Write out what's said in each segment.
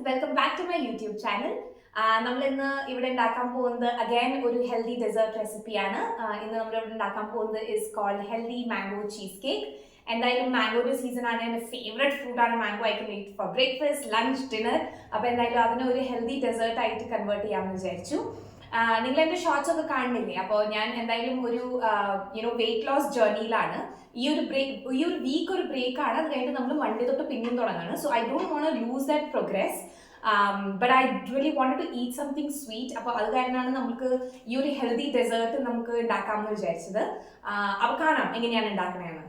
Welcome back to my YouTube channel. നമ്മൾ ഇന്ന് ഇവിടെ ഉണ്ടാക്കാൻ പോകുന്നത് അഗൈൻ ഒരു ഹെൽത്തി ഡെസേർട്ട് റെസിപ്പിയാണ്. ഇന്ന് നമ്മൾ ഇവിടെ ഉണ്ടാക്കാൻ പോകുന്നത് is cold healthy mango cheese cake. എന്തായാലും മാംഗോയുടെ സീസൺ ആണ്, എൻ്റെ ഫേവറേറ്റ് ഫ്രൂട്ട് ആണ് mango. I can eat for breakfast, lunch, dinner. അപ്പോൾ എന്തായാലും അതിനെ ഒരു ഹെൽത്തി ഡെസേർട്ട് ആയിട്ട് കൺവേർട്ട് ചെയ്യാമെന്ന് വിചാരിച്ചു. നിങ്ങൾ എൻ്റെ ഷോർട്സ് ഒക്കെ കാണുന്നില്ലേ? അപ്പോൾ ഞാൻ എന്തായാലും ഒരു വെയിറ്റ് ലോസ് ജേർണിയിലാണ്. ഈ ഒരു വീക്ക് ഒരു ബ്രേക്ക് ആണ്. അത് കഴിഞ്ഞിട്ട് നമ്മൾ മൺഡേ തൊട്ട് പിന്നെയും തുടങ്ങാണ്. So I don't want to lose that progress, but I really want to eat something sweet. അപ്പോൾ അത് കാരണമാണ് നമുക്ക് ഈ ഒരു ഹെൽത്തി ഡെസേർട്ട് നമുക്ക് ഉണ്ടാക്കാമെന്ന് വിചാരിച്ചത്. അപ്പോൾ കാണാം എങ്ങനെയാണ് ഉണ്ടാക്കണതെന്ന്.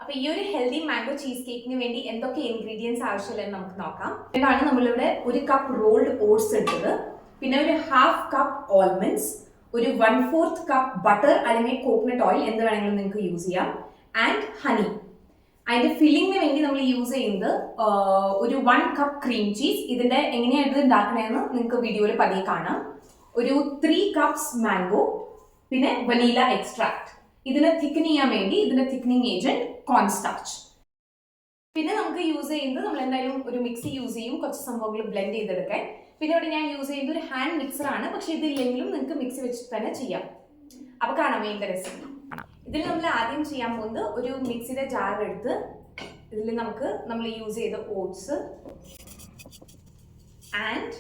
അപ്പോൾ ഈ ഒരു ഹെൽത്തി മാംഗോ ചീസ് കേക്കിന് വേണ്ടി എന്തൊക്കെ ഇൻഗ്രീഡിയൻസ് ആവശ്യമില്ലെന്ന് നമുക്ക് നോക്കാം. ഇതാണ് നമ്മളിവിടെ 1 കപ്പ് റോൾഡ് ഓട്സ് എടുത്തത്, പിന്നെ ഒരു 1/2 കപ്പ് ആൽമണ്ട്സ്, ഒരു 1/4 കപ്പ് ബട്ടർ അല്ലെങ്കിൽ കോക്കനട്ട് ഓയിൽ എന്ത് വേണമെങ്കിലും നിങ്ങൾക്ക് യൂസ് ചെയ്യാം, ആൻഡ് ഹണി. അതിന്റെ ഫില്ലിങ്ങിന് വേണ്ടി നമ്മൾ യൂസ് ചെയ്യുന്നത് ഒരു 1 കപ്പ് ക്രീം ചീസ്. ഇതിന്റെ എങ്ങനെയാണ് ഇത് ഉണ്ടാക്കണതെന്ന് നിങ്ങൾക്ക് വീഡിയോയിൽ പതിയെ കാണാം. ഒരു 3 കപ്സ് മാംഗോ, പിന്നെ വനീല എക്സ്ട്രാക്ട്. ഇതിനെ തിക്കൻ ചെയ്യാൻ വേണ്ടി ഇതിന്റെ തിക്കനിങ് ഏജന്റ് കോൺ സ്റ്റാർച്ച്. പിന്നെ നമുക്ക് യൂസ് ചെയ്യുന്നത് നമ്മൾ എന്തായാലും ഒരു മിക്സി യൂസ് ചെയ്യും, കുറച്ച് സംഭവങ്ങൾ ബ്ലെൻഡ് ചെയ്തെടുക്കാൻ. പിന്നെ ഇവിടെ ഞാൻ യൂസ് ചെയ്യുന്നത് ഒരു ഹാൻഡ് മിക്സർ ആണ്, പക്ഷെ ഇതില്ലെങ്കിലും നിങ്ങൾക്ക് മിക്സി വെച്ചിട്ട് തന്നെ ചെയ്യാം. അപ്പൊ കാണാം ഇതിന്റെ റെസിപ്പി. ഇതിൽ നമ്മൾ ആദ്യം ചെയ്യാൻ പോകുന്നത് ഒരു മിക്സിയുടെ ജാർ എടുത്ത് ഇതിൽ നമ്മൾ യൂസ് ചെയ്ത ഓട്സ് ആൻഡ്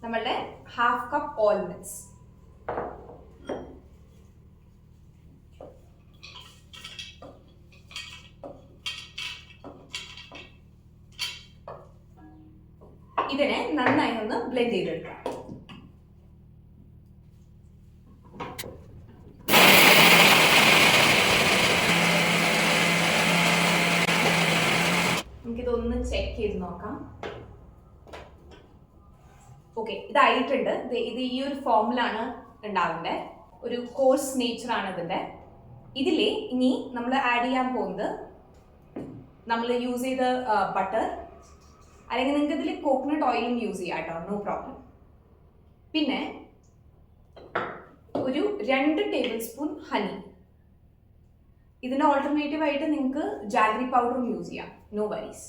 നമ്മളുടെ 1/2 കപ്പ് ആൽമണ്ട്സ്, ഇതിനെ നന്നായി ഒന്ന് ബ്ലെൻഡ് ചെയ്തെടുക്കാം. നമുക്കിതൊന്ന് ചെക്ക് ചെയ്ത് നോക്കാം. ഓക്കെ, ഇതായിട്ടുണ്ട്. ഇത് ഈ ഒരു ഫോമിലാണ് ഉണ്ടാവേണ്ടത്. ഒരു കോഴ്സ് നേച്ചർ ആണ് ഇതിന്റെ. ഇതിലെ ഇനി നമ്മൾ ആഡ് ചെയ്യാൻ പോകുന്നത് നമ്മൾ യൂസ് ചെയ്ത ബട്ടർ, അല്ലെങ്കിൽ നിങ്ങൾക്ക് ഇതിൽ കോക്കനട്ട് ഓയിലും യൂസ് ചെയ്യാം കേട്ടോ, നോ പ്രോബ്ലം. പിന്നെ ഒരു 2 ടേബിൾ സ്പൂൺ ഹണി. ഇതിന്റെ ഓൾട്ടർനേറ്റീവ് ആയിട്ട് നിങ്ങൾക്ക് ജാഗ്രി പൗഡറും യൂസ് ചെയ്യാം, നോ വരീസ്.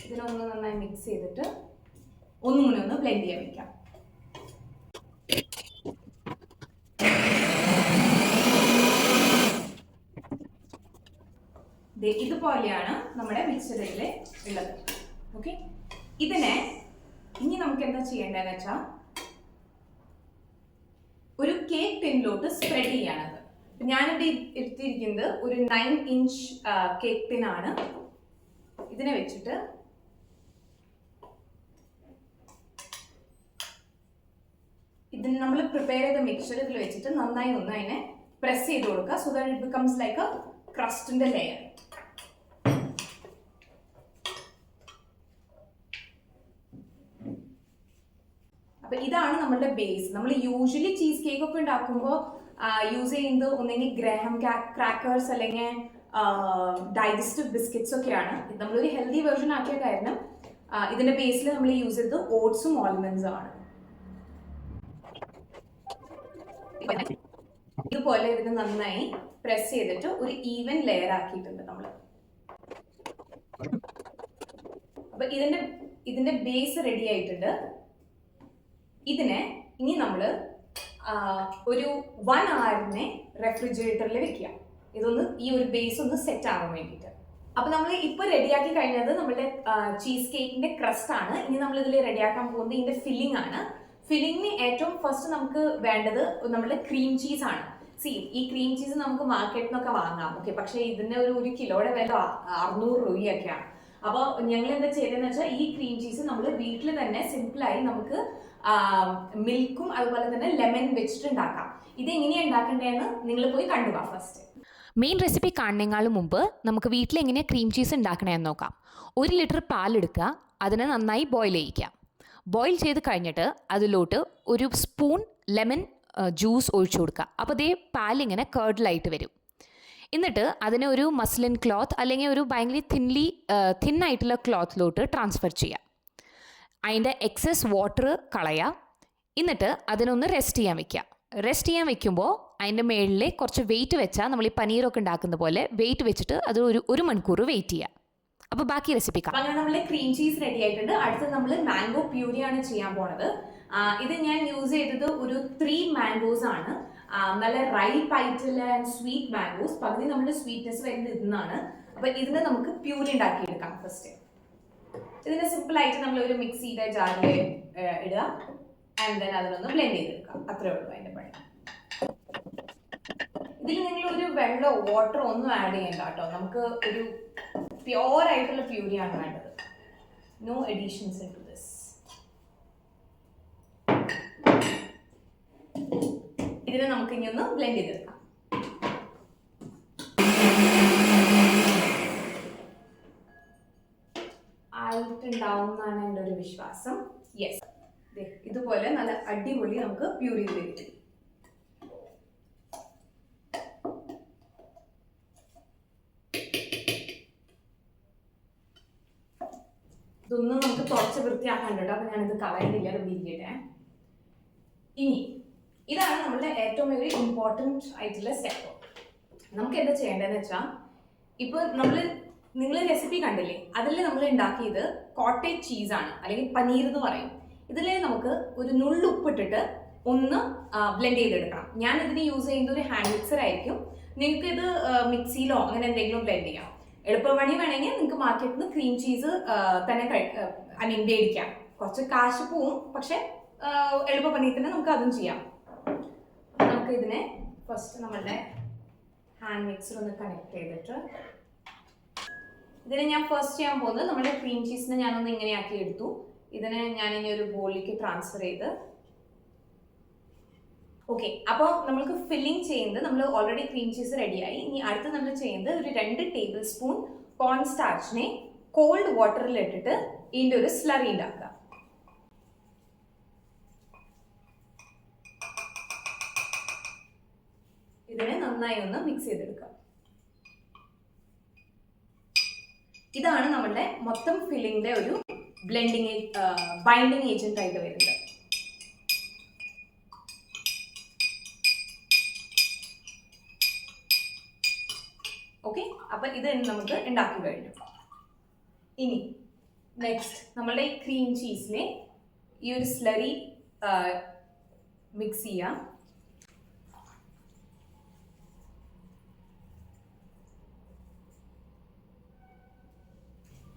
ഇതിനൊന്ന് നന്നായി മിക്സ് ചെയ്തിട്ട് ഒന്നുകൂടി ഒന്ന് ബ്ലെൻഡ് ചെയ്യാൻ വെക്കാം. ഇതുപോലെയാണ് നമ്മുടെ മിക്സറിൽ ഉള്ളത്. ഓക്കെ, ഇതിനെ ഇനി നമുക്ക് എന്താ ചെയ്യേണ്ടതെന്ന് വെച്ചാൽ ഒരു കേക്ക് ടിന്നിലോട്ട് സ്പ്രെഡ് ചെയ്യാനത്. ഞാനിവിടെ എടുത്തിരിക്കുന്നത് ഒരു 9 ഇഞ്ച് കേക്ക് ടിന്നാണ്. ഇതിനെ വെച്ചിട്ട് ഇതിന് നമ്മൾ പ്രിപ്പയർ ചെയ്ത മിക്സർ ഇതിൽ വെച്ചിട്ട് നന്നായി ഒന്ന് അതിനെ പ്രസ് ചെയ്ത് കൊടുക്കുക, so that it becomes like a ക്രസ്റ്റിന്റെ ലെയർ. അപ്പൊ ഇതാണ് നമ്മളുടെ ബേസ്. നമ്മൾ യൂഷ്വലി ചീസ് കേക്ക് ഒക്കെ ഉണ്ടാക്കുമ്പോൾ യൂസ് ചെയ്യുന്നത് ഒന്നെങ്കിൽ ഗ്രഹാം ക്രാക്കേഴ്സ് അല്ലെങ്കിൽ ഡൈജസ്റ്റീവ് ബിസ്ക്കറ്റ്സ് ഒക്കെയാണ്. നമ്മളൊരു ഹെൽത്തി വെർഷൻ ആക്കിയ കാരണം ഇതിന്റെ ബേസിൽ നമ്മൾ യൂസ് ചെയ്തത് ഓട്സും ആൽമണ്ട്സും ആണ്. ഇതുപോലെ ഇതിന് നന്നായി പ്രസ് ചെയ്തിട്ട് ഒരു ഈവൻ ലെയർ ആക്കിയിട്ടുണ്ട് നമ്മൾ. അപ്പൊ ഇതിന്റെ ബേസ് റെഡി ആയിട്ടുണ്ട്. ഇതിനെ ഇനി നമ്മൾ ഒരു 1 hour റെഫ്രിജറേറ്ററിൽ വെക്കുക. ഇതൊന്ന് ഈ ഒരു ബേസ് ഒന്ന് സെറ്റ് ആവാൻ വേണ്ടിയിട്ട്. അപ്പൊ നമ്മൾ ഇപ്പൊ റെഡിയാക്കി കഴിഞ്ഞത് നമ്മുടെ ചീസ് കേക്കിന്റെ ക്രസ്റ്റ് ആണ്. ഇനി നമ്മൾ ഇതിൽ റെഡിയാക്കാൻ പോകുന്നത് ഇതിന്റെ ഫില്ലിംഗ് ആണ്. ഫില്ലിങ്ങിന് ഏറ്റവും ഫസ്റ്റ് നമുക്ക് വേണ്ടത് നമ്മുടെ ക്രീം ചീസ് ആണ്. ഈ ക്രീം ചീസ് നമുക്ക് മാർക്കറ്റിൽ നിന്നൊക്കെ വാങ്ങാം, ഓക്കെ, പക്ഷെ ഇതിന്റെ ഒരു കിലോയുടെ വില 600 രൂപയൊക്കെയാണ്. അപ്പോൾ ഞങ്ങൾ എന്താ ചെയ്തതെന്ന് വെച്ചാൽ ഈ ക്രീം ചീസ് നമ്മൾ വീട്ടിൽ തന്നെ സിമ്പിളായി നമുക്ക് മിൽക്കും അതുപോലെ തന്നെ ലെമൺ വെച്ചിട്ട് ഉണ്ടാക്കാം. ഇത് എങ്ങനെയാണ് ഉണ്ടാക്കേണ്ടതെന്ന് നിങ്ങൾ പോയി കണ്ടുവാ. ഫസ്റ്റ് മെയിൻ റെസിപ്പി കാണുന്നതിനേക്കാളും മുമ്പ് നമുക്ക് വീട്ടിൽ എങ്ങനെയാണ് ക്രീം ചീസ് ഉണ്ടാക്കണമെന്ന് നോക്കാം. 1 ലിറ്റർ പാലെടുക്കുക, അതിനെ നന്നായി ബോയിൽ ചെയ്യിക്കുക. ബോയിൽ ചെയ്ത് കഴിഞ്ഞിട്ട് അതിലോട്ട് ഒരു സ്പൂൺ ലെമൺ ജ്യൂസ് ഒഴിച്ചു കൊടുക്കുക. അപ്പോൾ അതേ പാലിങ്ങനെ കേർഡിലായിട്ട് വരും. എന്നിട്ട് അതിനെ ഒരു മസ്ലിൻ ക്ലോത്ത് അല്ലെങ്കിൽ ഒരു ഭയങ്കര തിന്നായിട്ടുള്ള ക്ലോത്തിലോട്ട് ട്രാൻസ്ഫർ ചെയ്യുക. അതിൻ്റെ എക്സസ് വാട്ടർ കളയുക. എന്നിട്ട് അതിനൊന്ന് റെസ്റ്റ് ചെയ്യാൻ വെക്കുക. റെസ്റ്റ് ചെയ്യാൻ വെക്കുമ്പോൾ അതിൻ്റെ മുകളിൽ കുറച്ച് വെയിറ്റ് വെച്ചാൽ നമ്മൾ ഈ പനീരൊക്കെ ഉണ്ടാക്കുന്ന പോലെ വെയിറ്റ് വെച്ചിട്ട് അത് ഒരു മണിക്കൂർ വെയിറ്റ് ചെയ്യുക. അപ്പോൾ ബാക്കി റെസിപ്പി അപ്പൊ അങ്ങനെ നമ്മള് ക്രീം ചീസ് റെഡി ആയിട്ടുണ്ട്. അടുത്ത് നമ്മൾ മാംഗോ പ്യൂരിയാണ് ചെയ്യാൻ പോണത്. ഇത് ഞാൻ യൂസ് ചെയ്തത് ഒരു 3 മാംഗോസ് ആണ്. നല്ല റൈപ്പ് ആയിട്ടുള്ള സ്വീറ്റ് മാംഗോസ്. പകുതി നമ്മുടെ സ്വീറ്റ്നെസ് വരുന്നത് ഇതിന്നാണ്. അപ്പൊ ഇതിന് നമുക്ക് പ്യൂരി ഉണ്ടാക്കിയെടുക്കാം. ഫസ്റ്റ് ഇതിന് സിമ്പിൾ ആയിട്ട് നമ്മൾ ഒരു മിക്സിയുടെ ജാറിൽ ഇടുക, ആൻഡ് ദെൻ അതിനൊന്ന് ബ്ലെൻഡ് ചെയ്തെടുക്കാം. അത്രേ ഉള്ളൂ അതിന്റെ പണി. ഇതിൽ നിങ്ങൾ ഒരു വെള്ളമോ വാട്ടറോ ഒന്നും ആഡ് ചെയ്യണ്ട കേട്ടോ. നമുക്ക് ഒരു പ്യോർ ആയിട്ടുള്ള പ്യൂരിയാണ് വേണ്ടത്. No additions into this. ഇതിനെ നമുക്ക് ഇനി ഒന്ന് ബ്ലെൻഡ് ചെയ്തെടുക്കാം. ആയിട്ടുണ്ടാവും എന്നാണ് എൻ്റെ ഒരു വിശ്വാസം. യെസ്, ഇതുപോലെ നല്ല അടിപൊളി നമുക്ക് പ്യൂരി ചെയ്ത് കിട്ടും. ഇതൊന്നും നമുക്ക് തുടച്ച് വൃത്തിയാക്കാനുണ്ട്. അപ്പൊ ഞാനിത് കളയുന്നില്ല, ഇരിക്കട്ടെ. ഇനി ഇതാണ് നമ്മളുടെ ഏറ്റവും ഒരു ഇമ്പോർട്ടൻറ്റ് ആയിട്ടുള്ള സ്റ്റെപ്പ്. നമുക്ക് എന്താ ചെയ്യേണ്ടതെന്ന് വെച്ചാൽ, ഇപ്പൊ നിങ്ങൾ റെസിപ്പി കണ്ടില്ലേ, അതിൽ നമ്മൾ ഉണ്ടാക്കിയത് കോട്ടേജ് ചീസാണ്, അല്ലെങ്കിൽ പനീർ എന്ന് പറയും. ഇതിൽ നമുക്ക് ഒരു നുള്ളുപ്പിട്ടിട്ട് ഒന്ന് ബ്ലെൻഡ് ചെയ്തെടുക്കണം. ഞാൻ ഇതിന് യൂസ് ചെയ്യുന്നത് ഒരു ഹാൻഡ് മിക്സർ ആയിരിക്കും. നിങ്ങൾക്ക് ഇത് മിക്സിയിലോ അങ്ങനെ എന്തെങ്കിലും ബ്ലെൻഡ് ചെയ്യാം. എളുപ്പപ്പണി വേണമെങ്കിൽ നിങ്ങൾക്ക് മാർക്കറ്റിൽ നിന്ന് ക്രീം ചീസ് തന്നെ മേടിക്കാം. കുറച്ച് കാശ് പോവും, പക്ഷെ എളുപ്പപ്പണി തന്നെ നമുക്ക് അതും ചെയ്യാം. നമുക്ക് ഇതിനെ ഫസ്റ്റ് നമ്മളുടെ ഹാൻഡ് മിക്സർ ഒന്ന് കണക്ട് ചെയ്തിട്ട് ഇതിനെ ഞാൻ ഫസ്റ്റ് ചെയ്യാൻ പോകുന്നത് നമ്മുടെ ക്രീം ചീസിനെ ഞാനൊന്ന് ഇങ്ങനെയാക്കി എടുത്തു. ഇതിനെ ഞാനിനി ഒരു ബോളിലേക്ക് ട്രാൻസ്ഫർ ചെയ്ത് ഓക്കെ. അപ്പോൾ നമ്മൾക്ക് ഫില്ലിംഗ് ചെയ്യുന്നത് നമ്മൾ ഓൾറെഡി ക്രീം ചീസ് റെഡിയായി. ഇനി അടുത്ത് നമ്മൾ ചെയ്യുന്നത് ഒരു 2 ടേബിൾ സ്പൂൺ കോൺ സ്റ്റാർച്ചിനെ കോൾഡ് വാട്ടറിൽ ഇട്ടിട്ട് ഇതിൻ്റെ ഒരു സ്ലറി ഉണ്ടാക്കുക. ഇതിനെ നന്നായി ഒന്ന് മിക്സ് ചെയ്തെടുക്കുക. ഇതാണ് നമ്മുടെ മൊത്തം ഫില്ലിങ്ങിന്റെ ഒരു ബ്ലെൻഡിങ് ബൈൻഡിങ് ഏജന്റ് ആയിട്ട് വരുന്നത്. ഓക്കെ, അപ്പൊ ഇത് നമുക്ക് ഉണ്ടാക്കി കഴിഞ്ഞു. ഇനി നെക്സ്റ്റ് നമ്മളുടെ ഈ ക്രീം ചീസിനെ ഈ ഒരു സ്ലറി മിക്സ് ചെയ്യാം.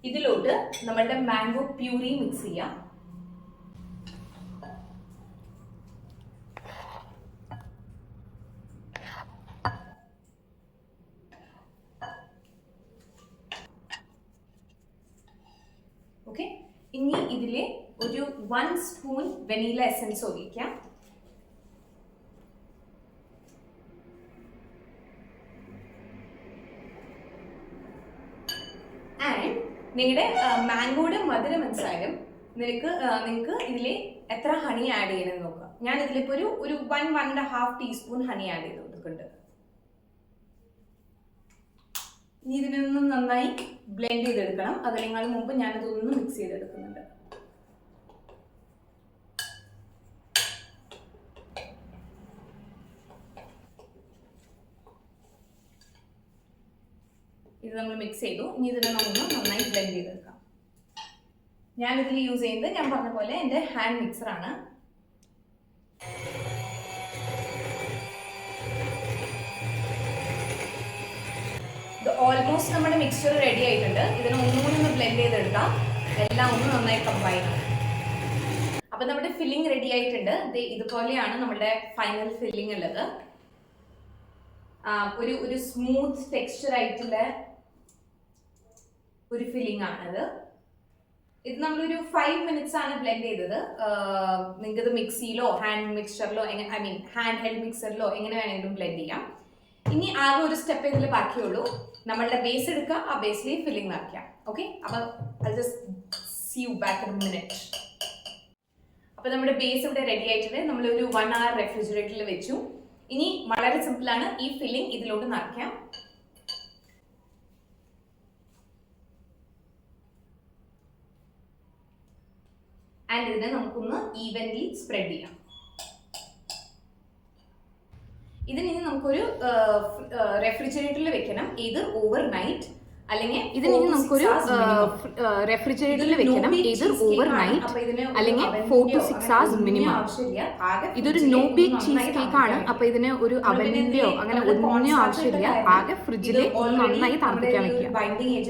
ഇതിലോട്ട് നമ്മളുടെ മാംഗോ പ്യൂരി മിക്സ് ചെയ്യാം. ഓക്കെ, ഇനി ഇതിലെ ഒരു 1 സ്പൂൺ വെനില എസൻസ് ഒഴിക്കാം. നിങ്ങളുടെ മാംഗോയുടെ മധുരം മനസ്സിലായാലും നിങ്ങൾക്ക് ഇതിൽ എത്ര ഹണി ആഡ് ചെയ്യണമെന്ന് നോക്കുക. ഞാൻ ഇതിലിപ്പോൾ ഒരു 1-1.5 ടീസ്പൂൺ ഹണി ആഡ് ചെയ്ത് കൊടുക്കുന്നുണ്ട്. ഇനി ഇതിനൊന്നും നന്നായി ബ്ലെൻഡ് ചെയ്തെടുക്കണം. അതിനേക്കാൾ മുമ്പ് ഞാനതൊന്ന് മിക്സ് ചെയ്തെടുക്കുന്നുണ്ട്. ഇത് നമ്മൾ മിക്സ് ചെയ്തു. ഇനി ഇതിനെ നമുക്ക് നന്നായി ബ്ലെൻഡ് ചെയ്തെടുക്കാം. ഞാനിതിൽ യൂസ് ചെയ്യുന്നത് ഞാൻ പറഞ്ഞ പോലെ എൻ്റെ ഹാൻഡ് മിക്സറാണ്. ഇത് ഓൾമോസ്റ്റ് നമ്മുടെ മിക്സ്ചർ റെഡി ആയിട്ടുണ്ട്. ഇതിനെ ഒന്നുകൂടി ഒന്ന് ബ്ലെൻഡ് ചെയ്തെടുക്കാം. എല്ലാം ഒന്ന് നന്നായി കമ്പൈൻ ആണ്. അപ്പം നമ്മുടെ ഫില്ലിംഗ് റെഡി ആയിട്ടുണ്ട്. ഇതുപോലെയാണ് നമ്മുടെ ഫൈനൽ ഫില്ലിംഗ് ഉള്ളത്. ഒരു സ്മൂത്ത് ടെക്സ്ചർ ആയിട്ടുള്ള ഒരു ഫില്ലിംഗ് ആണത്. ഇത് നമ്മളൊരു 5 മിനിറ്റ്സ് ആണ് ബ്ലെൻഡ് ചെയ്തത്. നിങ്ങൾക്ക് ഇത് മിക്സിയിലോ ഹാൻഡ് മിക്സറിലോ ഹാൻഡ് ഹെൽഡ് മിക്സറിലോ എങ്ങനെ വേണമെങ്കിലും ബ്ലെൻഡ് ചെയ്യാം. ഇനി ആകെ ഒരു സ്റ്റെപ്പ് ഇതിൽ ബാക്കിയുള്ളൂ. നമ്മളുടെ ബേസ് എടുക്കുക, ആ ബേസിൽ ഫില്ലിംഗ് നിറയ്ക്കാം. ഓക്കെ, അപ്പോൾ I just see you back in a minute. അപ്പോൾ നമ്മുടെ ബേസ് ഇവിടെ റെഡി ആയിട്ടുണ്ട്. നമ്മളൊരു 1 hour റെഫ്രിജറേറ്ററിൽ വെച്ചു. ഇനി വളരെ സിമ്പിളാണ്. ഈ ഫില്ലിംഗ് ഇതിലോട്ട് നിറയ്ക്കാം. ആൻഡ് ഇതിനെ നമുക്കൊന്ന് ഈവൻലി സ്പ്രെഡ് ചെയ്യാം. ഇതിനി നമുക്കൊരു റെഫ്രിജറേറ്ററിൽ വെക്കണം. ഇത് ഓവർ നൈറ്റ് അല്ലെങ്കിൽ ഇതിന് നമുക്കൊരു റെഫ്രിജറേറ്ററിൽ വെക്കണം, ഏതർ ഓവർനൈറ്റ് അല്ലെങ്കിൽ 4 to 6 hours മിനിമം. ഇതൊരു നോ ബേക്ക് ചീസ് കേക്ക് ആണ്. അപ്പൊ ഇതിന് ഒരു അവനിന്റെയോ അങ്ങനെ ഒന്നിനോ ആവശ്യമില്ല. ആകെ ഫ്രിഡ്ജിൽ ഒന്ന് നന്നായി തണുപ്പിക്കാൻ വെക്കുക.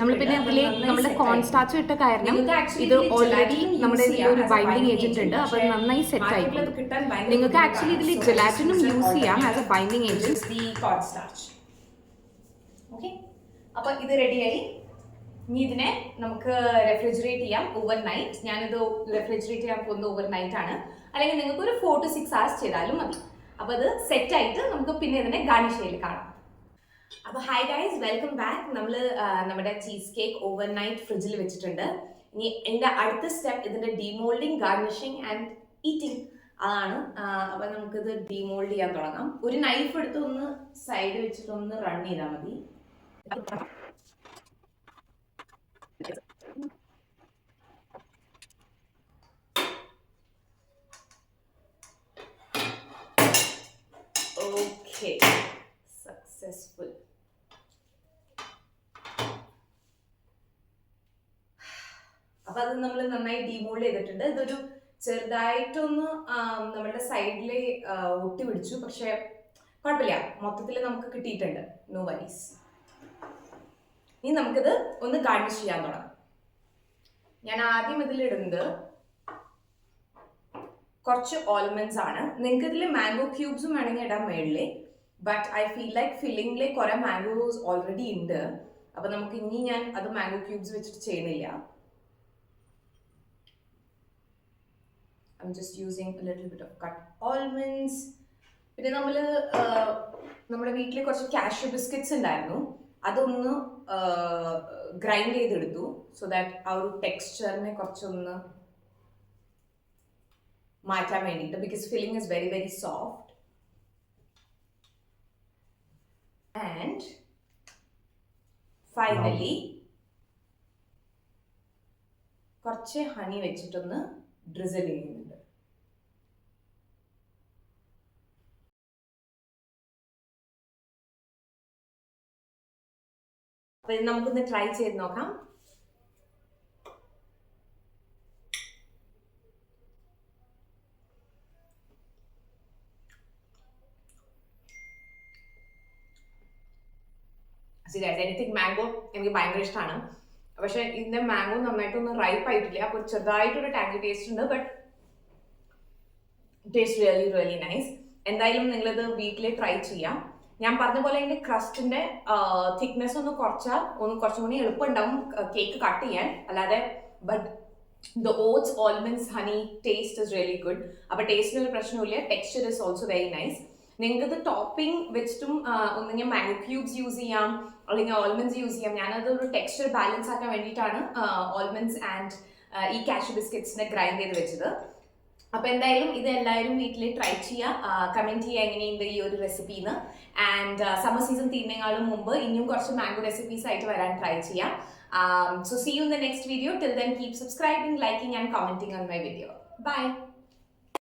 നമ്മൾ പിന്നെ ഇതിൽ നമ്മുടെ കോൺസ്റ്റാച്ച് ഇട്ട കാരണം ഇത് ഓൾറെഡി നമ്മുടെ ഒരു ബൈൻഡിങ് ഏജന്റ് ഉണ്ട്. അപ്പൊ നന്നായി സെറ്റ് ആയിക്കോളും. നിങ്ങൾക്ക് ആക്ച്വലി ഇതിൽ ജെലാറ്റിനും യൂസ് ചെയ്യാം as A binding agent. Okay, അപ്പൊ ഇത് റെഡിയായി. ഇനി ഇതിനെ നമുക്ക് റെഫ്രിജറേറ്റ് ചെയ്യാം ഓവർനൈറ്റ്. ഞാനിത് റെഫ്രിജറേറ്റ് ചെയ്യാൻ പോകുന്നത് ഓവർനൈറ്റ് ആണ്, അല്ലെങ്കിൽ നിങ്ങൾക്ക് ഒരു 4 to 6 hours ചെയ്താലും മതി. അപ്പൊ ഇത് സെറ്റ് ആയിട്ട് നമുക്ക് പിന്നെ ഇതിനെ ഗാർണിഷ് ചെയ്ത് കാണാം. അപ്പൊ ഹായ് ഗൈസ്, വെൽക്കം ബാക്ക്. നമ്മൾ നമ്മുടെ ചീസ് കേക്ക് ഓവർനൈറ്റ് ഫ്രിഡ്ജിൽ വെച്ചിട്ടുണ്ട്. ഇനി എൻ്റെ അടുത്ത സ്റ്റെപ്പ് ഇതിന്റെ ഡിമോൾഡിങ്, ഗാർണിഷിങ് ആൻഡ് ഈറ്റിംഗ് അതാണ്. അപ്പൊ നമുക്കിത് ഡിമോൾഡ് ചെയ്യാൻ തുടങ്ങാം. ഒരു നൈഫ് എടുത്ത് ഒന്ന് സൈഡ് വെച്ചിട്ട് ഒന്ന് റൺ ചെയ്താൽ മതി. Okay, successful. അപ്പൊ അത് നമ്മൾ നന്നായി ഡിമോൾഡ് ചെയ്തിട്ടുണ്ട്. ഇതൊരു ചെറുതായിട്ടൊന്ന് നമ്മുടെ സൈഡിൽ ഒട്ടി പിടിച്ചു, പക്ഷെ കുഴപ്പമില്ല, മൊത്തത്തിൽ നമുക്ക് കിട്ടിയിട്ടുണ്ട്. No worries. ഇനി നമുക്കിത് ഒന്ന് ഗാർണിഷ് ചെയ്യാൻ തുടങ്ങാം. ഞാൻ ആദ്യം ഇതിലിടുന്നത് കുറച്ച് ഓൾമണ്ട്സ് ആണ്. നിങ്ങൾക്ക് ഇതിൽ മാംഗോ ക്യൂബ്സും വേണമെങ്കിൽ ഇടാൻ മേളില്, ബട്ട് ഐ ഫീൽ ലൈക്ക് ഫില്ലിംഗില് കുറെ മാംഗോസ് ഓൾറെഡി ഉണ്ട്. അപ്പൊ നമുക്ക് ഇനി ഞാൻ അത് മാംഗോ ക്യൂബ്സ് വെച്ചിട്ട് ചെയ്യുന്നില്ല. I'm just using a little bit of cut almonds. പിന്നെ നമ്മുടെ വീട്ടിൽ കുറച്ച് കാഷ്യൂ ബിസ്ക്കറ്റ്സ് ഉണ്ടായിരുന്നു, അതൊന്ന് ഗ്രൈൻഡ് ചെയ്തെടുത്തു. സോ ദാറ്റ് ആ ഒരു ടെക്സ്ചറിനെ കുറച്ചൊന്ന് മാറ്റാൻ വേണ്ടിയിട്ട്, because filling is very very soft. And finally കുറച്ച് ഹണി വെച്ചിട്ടൊന്ന് ഡ്രിസിൽ ചെയ്യുന്നുണ്ട്. അപ്പൊ ഇത് നമുക്കൊന്ന് ട്രൈ ചെയ്ത് നോക്കാം. എനിത്തിങ് മാംഗോ എനിക്ക് ഭയങ്കര ഇഷ്ടമാണ്, പക്ഷെ ഇതിന്റെ മാംഗോ നന്നായിട്ടൊന്നും റൈപ്പ് ആയിട്ടില്ല. അപ്പൊ ചെറുതായിട്ടൊരു ടാങ്കി ടേസ്റ്റ് ഉണ്ട്, but taste really really nice. എന്തായാലും നിങ്ങളിത് വീട്ടിൽ ട്രൈ ചെയ്യാം. ഞാൻ പറഞ്ഞ പോലെ ഇതിന്റെ ക്രസ്റ്റിന്റെ തിക്നെസ് ഒന്ന് കുറച്ചും കൂടി എളുപ്പം ഉണ്ടാവും കേക്ക് കട്ട് ചെയ്യാൻ. അല്ലാതെ but the oats, almonds, honey taste is really good. അപ്പൊ ടേസ്റ്റിന് ഒരു പ്രശ്നമില്ല. Texture is also very nice. നിങ്ങൾക്ക് ഇത് ടോപ്പിംഗ് വെച്ചിട്ടും ഒന്നെങ്കിൽ മാംഗോ ക്യൂബ്സ് യൂസ് ചെയ്യാം, അല്ലെങ്കിൽ ഓൾമണ്ട്സ് യൂസ് ചെയ്യാം. ഞാനത് ഒരു ടെക്സ്ചർ ബാലൻസ് ആക്കാൻ വേണ്ടിയിട്ടാണ് ഓൾമണ്ട്സ് ആൻഡ് ഈ കാഷ്യൂ ബിസ്ക്കറ്റ്സിനെ ഗ്രൈൻഡ് ചെയ്ത് വെച്ചത്. അപ്പൊ എന്തായാലും ഇത് എല്ലാവരും വീട്ടിൽ ട്രൈ ചെയ്യുക, കമന്റ് ചെയ്യുക എങ്ങനെയുണ്ട് ഈ ഒരു റെസിപ്പിന്ന്. ആൻഡ് സമ്മർ സീസൺ തീരുന്നതിനേക്കാളും മുമ്പ് ഇനിയും കുറച്ച് മാംഗോ റെസിപ്പീസ് ആയിട്ട് വരാൻ ട്രൈ ചെയ്യാം. So see you in the next video. Till then, keep subscribing, liking and commenting on my video. Bye.